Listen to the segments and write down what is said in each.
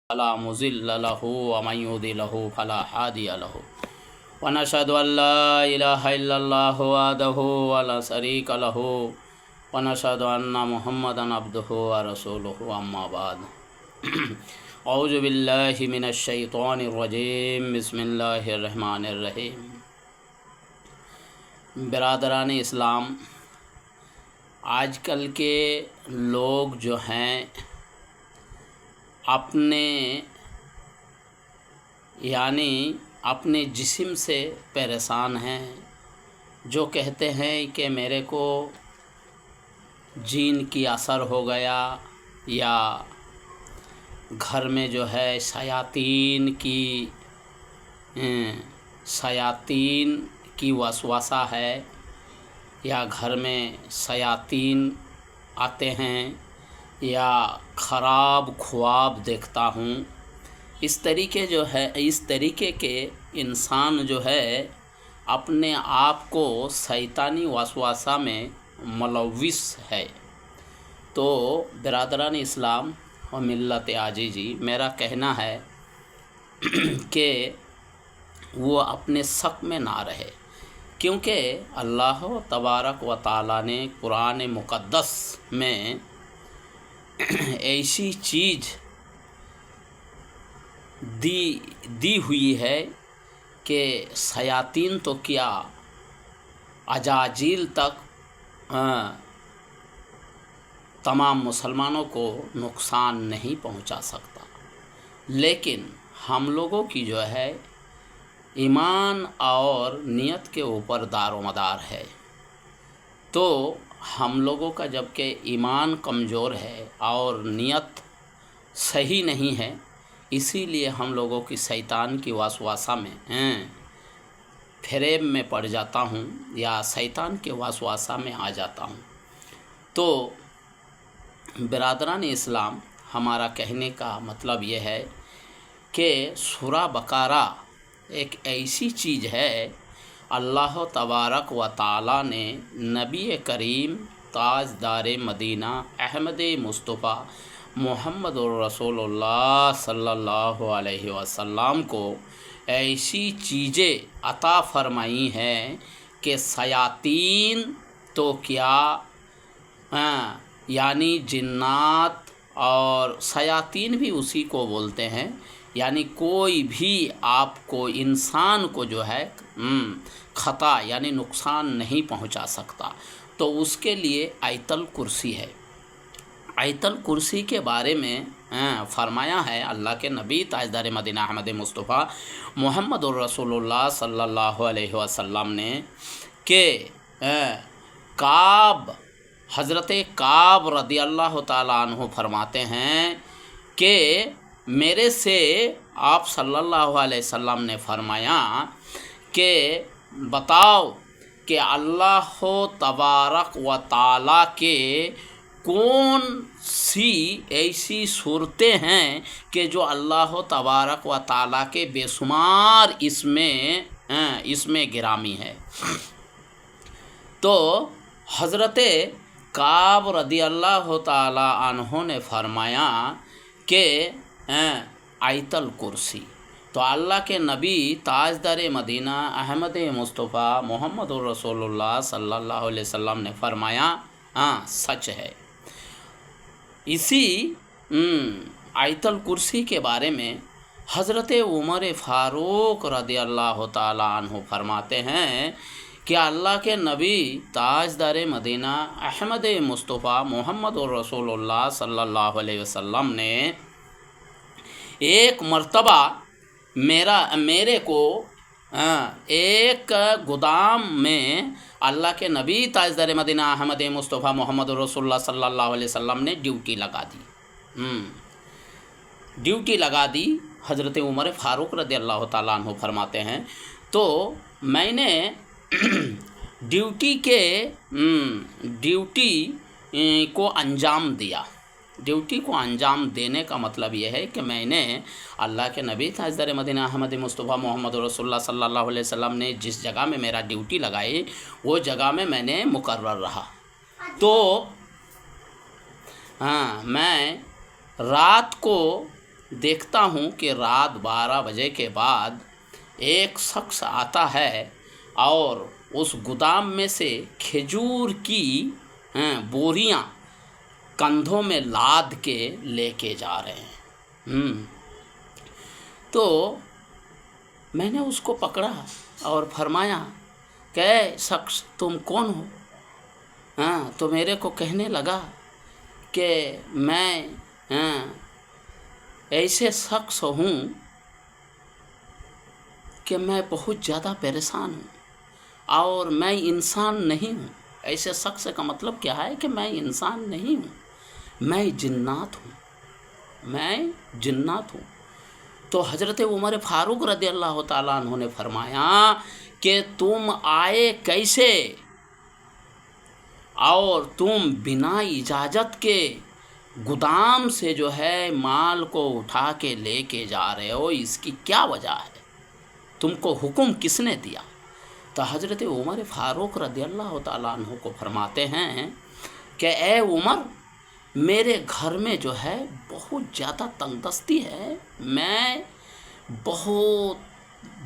فلا مضل له ومن يضلل فلا هادي له ونشهد أن لا إله إلا الله وحده ولا شريك له ونشهد أن محمدا عبده ورسوله أما بعد أعوذ بالله من الشيطان الرجيم بسم الله الرحمن الرحیم۔ برادران اسلام، آج کل کے لوگ جو ہیں اپنے جسم سے پریشان ہیں، جو کہتے ہیں کہ میرے کو جین کی اثر ہو گیا، یا گھر میں جو ہے شیاطین کی وسوسہ ہے، یا گھر میں شیاطین آتے ہیں، یا خراب خواب دیکھتا ہوں۔ اس طریقے کے انسان جو ہے اپنے آپ کو شیطانی وسوسہ میں ملوث ہے۔ تو برادران اسلام و ملت عزیزی، میرا کہنا ہے کہ وہ اپنے شک میں نہ رہے، کیونکہ اللہ تبارک و تعالیٰ نے قرآن مقدس میں ایسی چیز دی ہوئی ہے کہ شیاطین تو کیا، اجاجیل تک تمام مسلمانوں کو نقصان نہیں پہنچا سکتا، لیکن ہم لوگوں کی جو ہے ایمان اور نیت کے اوپر دار و مدار ہے۔ تو ہم لوگوں کا جب کہ ایمان کمزور ہے اور نیت صحیح نہیں ہے، اسی لیے ہم لوگوں کی شیطان کی وسوسہ میں فریب میں پڑ جاتا ہوں، یا شیطان کے وسوسہ میں آ جاتا ہوں۔ تو برادران اسلام، ہمارا کہنے کا مطلب یہ ہے کہ سورہ بقرہ ایک ایسی چیز ہے، اللہ تبارک و تعالیٰ نے نبی کریم تاجدار مدینہ احمد مصطفیٰ محمد الرسول اللہ صلی اللہ علیہ وسلم کو ایسی چیزیں عطا فرمائی ہیں کہ شیاطین تو کیا، یعنی جنات، اور شیاطین بھی اسی کو بولتے ہیں، یعنی کوئی بھی آپ کو، انسان کو جو ہے خطا یعنی نقصان نہیں پہنچا سکتا۔ تو اس کے لیے آیت الکرسی ہے۔ آیت الکرسی کے بارے میں فرمایا ہے اللہ کے نبی تاجدار مدینہ احمد مصطفیٰ محمد الرسول اللہ صلی اللہ علیہ وسلم نے کہ حضرت کعب رضی اللہ تعالیٰ عنہ فرماتے ہیں کہ میرے سے آپ صلی اللہ علیہ وسلم نے فرمایا کہ بتاؤ کہ اللہ تبارک و تعالیٰ کے کون سی ایسی صورتیں ہیں کہ جو اللہ تبارک و تعالیٰ کے بے شمار اس میں گرامی ہے۔ تو حضرت کعب رضی اللہ تعالیٰ عنہ نے فرمایا کہ آیت الکرسی۔ تو اللہ کے نبی تاجدار مدینہ احمد مصطفیٰ محمد الرسول اللہ صلی اللہ علیہ وسلم نے فرمایا سچ ہے۔ اسی آیت الکرسی کے بارے میں حضرت عمر فاروق رضی اللہ تعالیٰ عنہ فرماتے ہیں کہ اللہ کے نبی تاجدار مدینہ احمد مصطفیٰ محمد الرسول اللہ صلی اللہ علیہ وسلم نے ایک مرتبہ میرے کو ایک گودام میں اللہ کے نبی تاجدار مدینہ احمد مصطفیٰ محمد رسول اللہ صلی اللہ علیہ وسلم نے ڈیوٹی لگا دی۔ حضرت عمر فاروق رضی اللہ تعالیٰ عنہ فرماتے ہیں تو میں نے ڈیوٹی کو انجام دیا۔ ڈیوٹی کو انجام دینے کا مطلب یہ ہے کہ میں نے اللہ کے نبی تاجدار مدینہ احمد مصطفیٰ محمد رسول اللہ صلی اللہ علیہ وسلم نے جس جگہ میں میرا ڈیوٹی لگائی، وہ جگہ میں نے مقرر رہا۔ تو میں رات کو دیکھتا ہوں کہ رات 12 بجے کے بعد ایک شخص آتا ہے اور اس گودام میں سے کھجور کی بوریاں کندھوں میں لاد کے لے کے جا رہے ہیں۔ تو میں نے اس کو پکڑا اور فرمایا کہ اے شخص تم کون ہو؟ تو میرے کو کہنے لگا کہ میں ایسے شخص ہوں کہ میں بہت زیادہ پریشان ہوں اور میں انسان نہیں ہوں۔ ایسے شخص کا مطلب کیا ہے کہ میں انسان نہیں ہوں، میں جنات ہوں۔ تو حضرت عمر فاروق رضی اللہ تعالیٰ عنہ نے فرمایا کہ تم آئے کیسے اور تم بنا اجازت کے گودام سے جو ہے مال کو اٹھا کے لے کے جا رہے ہو، اس کی کیا وجہ ہے؟ تم کو حکم کس نے دیا؟ تو حضرت عمر فاروق رضی اللہ تعالیٰ عنہ کو فرماتے ہیں کہ اے عمر، میرے گھر میں جو ہے بہت زیادہ تنگ دستی ہے، میں بہت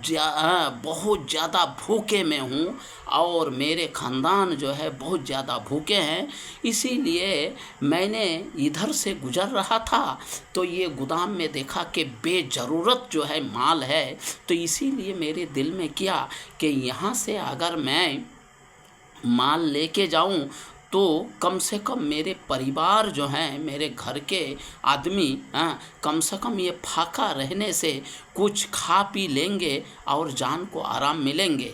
زیادہ بھوکے میں ہوں اور میرے خاندان جو ہے بہت زیادہ بھوکے ہیں، اسی لیے میں نے ادھر سے گزر رہا تھا تو یہ گودام میں دیکھا کہ بے ضرورت جو ہے مال ہے، تو اسی لیے میرے دل میں کیا کہ یہاں سے اگر میں مال لے کے جاؤں تو کم سے کم میرے پریوار جو ہیں، میرے گھر کے آدمی کم سے کم یہ پھاکا رہنے سے کچھ کھا پی لیں گے اور جان کو آرام ملیں گے۔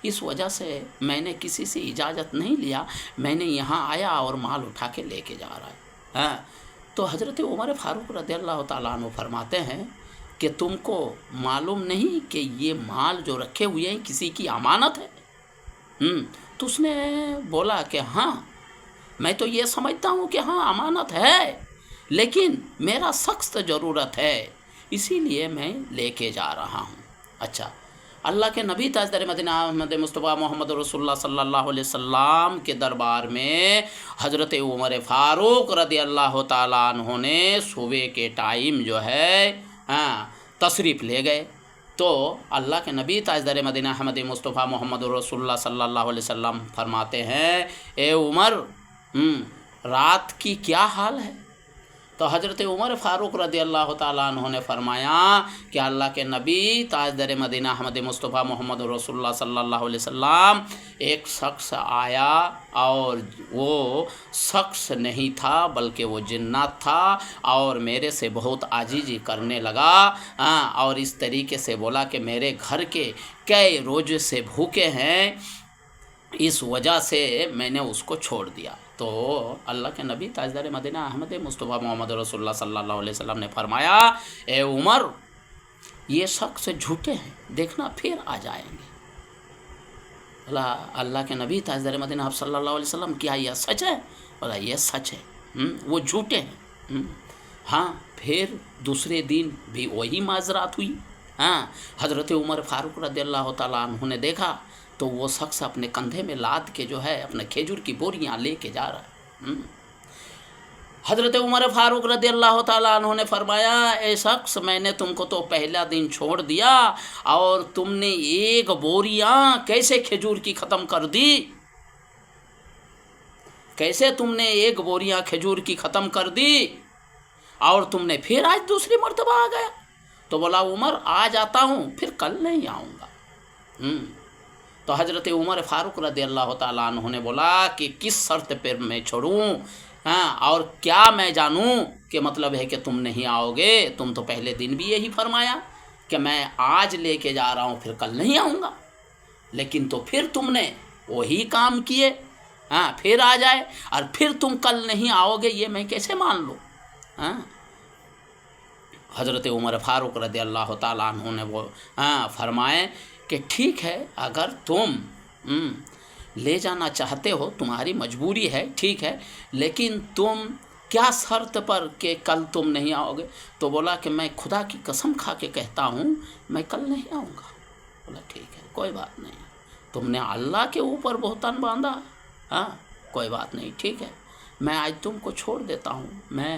اس وجہ سے میں نے کسی سے اجازت نہیں لیا، میں نے یہاں آیا اور مال اٹھا کے لے کے جا رہا ہے۔ تو حضرت عمر فاروق رضی اللہ تعالیٰ عنہ فرماتے ہیں کہ تم کو معلوم نہیں کہ یہ مال جو رکھے ہوئے ہیں کسی کی امانت ہے؟ تو اس نے بولا کہ ہاں میں تو یہ سمجھتا ہوں کہ ہاں امانت ہے، لیکن میرا سخت ضرورت ہے، اسی لیے میں لے کے جا رہا ہوں۔ اچھا، اللہ کے نبی تاجدار مدینہ احمد مصطفیٰ محمد رسول اللہ صلی اللہ علیہ وسلم کے دربار میں حضرت عمر فاروق رضی اللہ تعالیٰ عنہ نے صبح کے ٹائم جو ہے تشریف لے گئے۔ تو اللہ کے نبی تاجدار مدینہ احمد مصطفیٰ محمد رسول اللہ صلی اللہ علیہ وسلم فرماتے ہیں، اے عمر، رات کی کیا حال ہے؟ تو حضرت عمر فاروق رضی اللہ تعالیٰ عنہ نے فرمایا کہ اللہ کے نبی تاجدار مدینہ احمد مصطفیٰ محمد رسول اللہ صلی اللہ علیہ وسلم، ایک شخص آیا اور وہ شخص نہیں تھا بلکہ وہ جنات تھا اور میرے سے بہت عاجزی کرنے لگا اور اس طریقے سے بولا کہ میرے گھر کے کئی روز سے بھوکے ہیں، اس وجہ سے میں نے اس کو چھوڑ دیا۔ تو اللہ کے نبی تاجدار مدینہ احمد مصطفیٰ محمد رسول اللہ صلی اللہ علیہ وسلم نے فرمایا، اے عمر، یہ شخص جھوٹے ہیں، دیکھنا پھر آ جائیں گے۔ اللہ کے نبی تاجدار مدینہ صلی اللہ علیہ وسلم، کیا یہ سچ ہے؟ بولا یہ سچ ہے، وہ جھوٹے ہیں۔ ہاں، پھر دوسرے دن بھی وہی معذرات ہوئی۔ حضرت عمر فاروق رضی اللہ تعالیٰ عنہ نے دیکھا تو وہ شخص اپنے کندھے میں لاد کے جو ہے اپنے کھجور کی بوریاں لے کے جا رہا ہے۔ حضرت عمر فاروق رضی اللہ تعالیٰ عنہ نے فرمایا، اے شخص، میں نے تم کو تو پہلا دن چھوڑ دیا اور تم نے ایک بوریاں کیسے کھجور کی ختم کر دی؟ کیسے تم نے ایک بوریاں کھجور کی ختم کر دی اور تم نے پھر آج دوسری مرتبہ آ گیا؟ تو بولا، عمر، آج آتا ہوں، پھر کل نہیں آؤں گا۔ تو حضرت عمر فاروق رضی اللہ تعالیٰ عنہ نے بولا کہ کس شرط پر میں چھوڑوں اور کیا میں جانوں کہ مطلب ہے کہ تم نہیں آؤ گے؟ تم تو پہلے دن بھی یہی فرمایا کہ میں آج لے کے جا رہا ہوں، پھر کل نہیں آؤں گا، لیکن تو پھر تم نے وہی کام کیے، پھر آ جائے اور پھر تم کل نہیں آؤ گے، یہ میں کیسے مان لوں؟ حضرت عمر فاروق رضی اللہ تعالیٰ عنہ نے وہ فرمائے کہ ٹھیک ہے، اگر تم لے جانا چاہتے ہو، تمہاری مجبوری ہے، ٹھیک ہے، لیکن تم کیا شرط پر کہ کل تم نہیں آؤ گے؟ تو بولا کہ میں خدا کی قسم کھا کے کہتا ہوں میں کل نہیں آؤں گا۔ بولا ٹھیک ہے، کوئی بات نہیں، تم نے اللہ کے اوپر بہتان باندھا، کوئی بات نہیں، ٹھیک ہے، میں آج تم کو چھوڑ دیتا ہوں، میں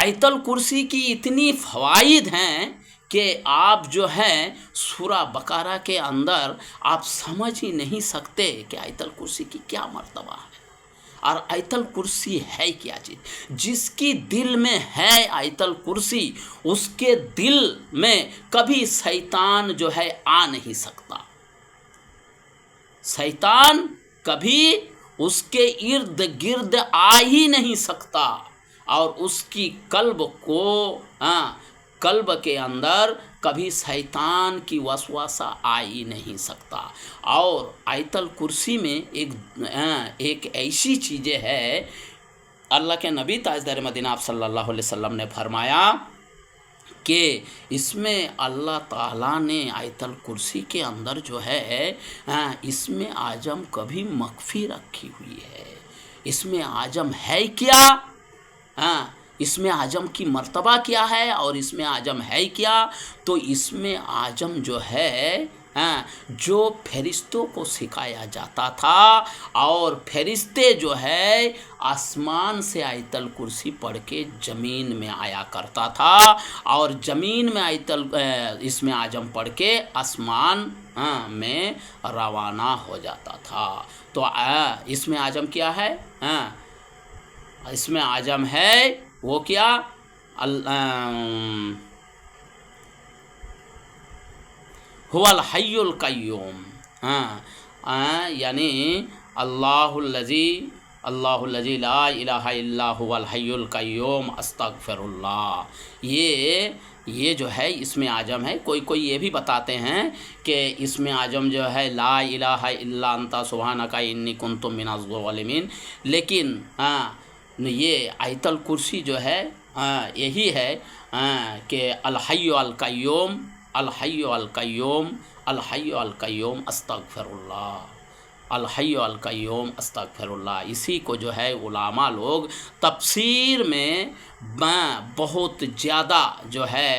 آیت الکرسی کی اتنی فوائد ہیں کہ آپ جو ہیں سورہ بقرہ کے اندر آپ سمجھ ہی نہیں سکتے کہ آیت الکرسی کی کیا مرتبہ ہے اور آیت الکرسی ہے کیا چیز۔ جس کی دل میں ہے آیت الکرسی اس کے دل میں کبھی شیطان جو ہے آ نہیں سکتا، شیطان کبھی اس کے ارد گرد آ ہی نہیں سکتا، اور اس کی قلب کے اندر کبھی شیطان کی وسوسہ آ ہی نہیں سکتا۔ اور آیت الکرسی میں ایک ایسی چیزیں ہے، اللہ کے نبی تاجدار مدینہ آپ صلی اللہ علیہ وسلم نے فرمایا کہ اس میں اللہ تعالیٰ نے آیت الکرسی کے اندر جو ہے اس میں اعظم کبھی مخفی رکھی ہوئی ہے۔ اس میں اعظم ہے کیا؟ اس میں اعظم کی مرتبہ کیا ہے اور اس میں اعظم ہے کیا؟ تو اس میں اعظم جو ہے جو فرشتوں کو سکھایا جاتا تھا، اور فرشتے جو ہے آسمان سے آیت الکرسی پڑھ کے زمین میں آیا کرتا تھا، اور زمین میں اس میں اعظم پڑھ کے آسمان میں روانہ ہو جاتا تھا۔ تو اس میں اعظم کیا ہے؟ اس میں اعظم ہے وہ کیا؟ هو الحی القیوم، یعنی اللہ الذی لا الہ الا هو الحی القیوم استغفر اللہ۔ یہ جو ہے اس میں اعظم ہے۔ کوئی یہ بھی بتاتے ہیں کہ اس میں اعظم جو ہے لا الہ الا انت سبحانک انی کنت من الظالمین، لیکن یہ آیت الکرسی جو ہے یہی ہے کہ الحی القیوم الحی القیوم الحی القیوم استغفر اللہ، الحی القیوم استغفر اللہ۔ اسی کو جو ہے علماء لوگ تفسیر میں بہت زیادہ جو ہے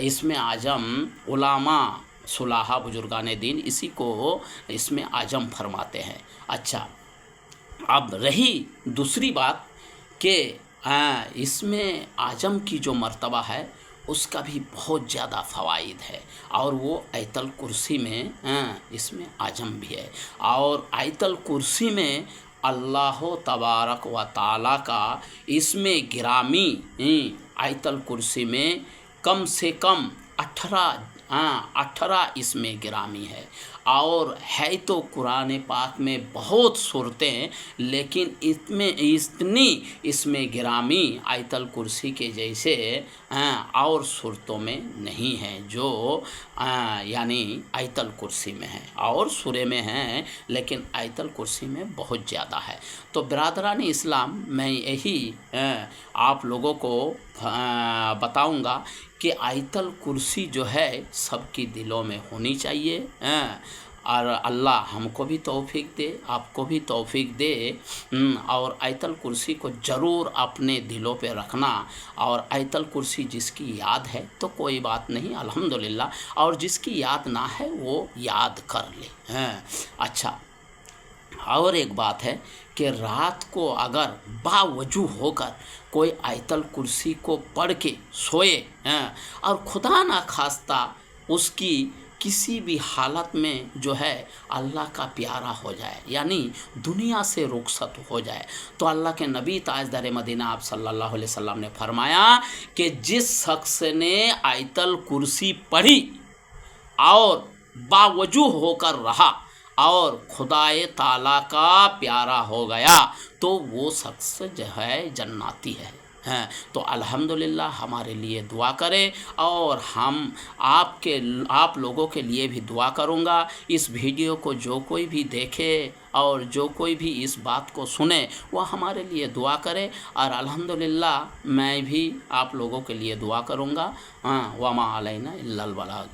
اس میں اعظم علماء صلحاء بزرگان دین اسی کو اس میں اعظم فرماتے ہیں۔ اچھا، اب رہی دوسری بات کہ اس میں اعظم کی جو مرتبہ ہے اس کا بھی بہت زیادہ فوائد ہے، اور وہ آیت الکرسی میں اس میں اعظم بھی ہے۔ اور آیت الکرسی میں اللہ تبارک و تعالیٰ کا اس میں گرامی آیت الکرسی میں کم سے کم 18 اس میں گرامی ہے، اور ہے تو قرآن پاک میں بہت صورتیں، لیکن اتنی اس میں گرامی آیت الکرسی کے جیسے اور صورتوں میں نہیں ہے جو یعنی آیت الکرسی میں ہیں، اور سورے میں ہیں لیکن آیت الکرسی میں بہت زیادہ ہے۔ تو برادران اسلام، میں یہی آپ لوگوں کو بتاؤں گا کہ آیت الکرسی جو ہے سب کی دلوں میں ہونی چاہیے، اور اللہ ہم کو بھی توفیق دے، آپ کو بھی توفیق دے، اور آیت الکرسی کو ضرور اپنے دلوں پہ رکھنا۔ اور آیت الکرسی جس کی یاد ہے تو کوئی بات نہیں، الحمدللہ، اور جس کی یاد نہ ہے وہ یاد کر لے۔ اچھا، اور ایک بات ہے کہ رات کو اگر باوجو ہو کر کوئی آیت الکرسی کو پڑھ کے سوئے اور خدا نہ خواستہ اس کی کسی بھی حالت میں جو ہے اللہ کا پیارا ہو جائے، یعنی دنیا سے رخصت ہو جائے، تو اللہ کے نبی تاجدار مدینہ آپ صلی اللہ علیہ وسلم نے فرمایا کہ جس شخص نے آیت الکرسی پڑھی اور باوجو ہو کر رہا اور خدائے تعالیٰ کا پیارا ہو گیا تو وہ شخص جو ہے جناتی ہے۔ تو الحمدللہ ہمارے لیے دعا کرے، اور ہم آپ لوگوں کے لیے بھی دعا کروں گا۔ اس ویڈیو کو جو کوئی بھی دیکھے اور جو کوئی بھی اس بات کو سنے وہ ہمارے لیے دعا کرے، اور الحمدللہ میں بھی آپ لوگوں کے لیے دعا کروں گا۔ وما علینا الا البلاغ۔